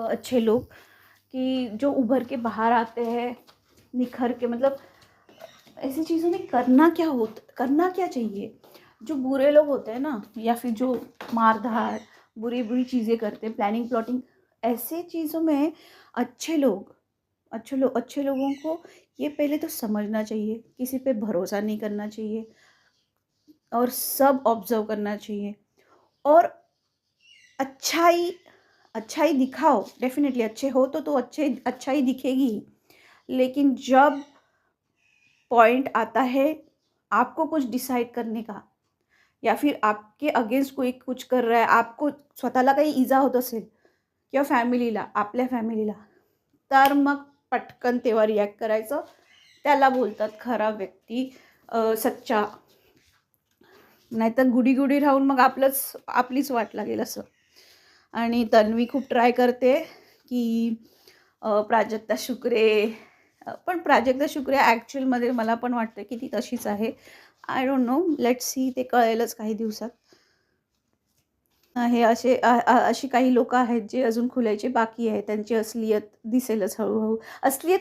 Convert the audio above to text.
अच्छे लोग कि जो उभर के बाहर आते हैं, निखर के, मतलब ऐसी चीज़ों में करना क्या चाहिए। जो बुरे लोग होते हैं ना, या फिर जो मार-धाड़, बुरी-बुरी चीज़ें करते हैं, प्लानिंग प्लॉटिंग, ऐसे चीज़ों में अच्छे लोगों को ये पहले तो समझना चाहिए, किसी पे भरोसा नहीं करना चाहिए और सब ऑब्ज़र्व करना चाहिए। और अच्छाई अच्छाई दिखाओ, डेफ़िनेटली अच्छे हो तो अच्छाई दिखेगी ही। लेकिन जब पॉइंट आता है आपको कुछ डिसाइड करने का, या फिर आपके अगेन्स्ट कोई कुछ कर रहा आहे, आपको स्वतःला काही इजा होत असेल किंवा फॅमिलीला, आपल्या फॅमिलीला, तर मग पटकन तेव्हा रिॲक्ट करायचं. त्याला बोलतात खरा व्यक्ती, सच्चा. नाहीतर गुडी राहून मग आपलीच वाट लागेल असं. आणि तन्वी खूप ट्राय करते की प्राजक्ता शुक्रे, पण प्राजक्ता शुक्रे ॲक्चुअलमध्ये मला पण वाटतं की ती तशीच आहे. I don't know, let's see, ते कळेलच काही दिवसात. हे अशी काही लोकं आहेत जे अजून खुलायचे बाकी आहे. त्यांची असलियत दिसेलच हळू-हळू. असलियत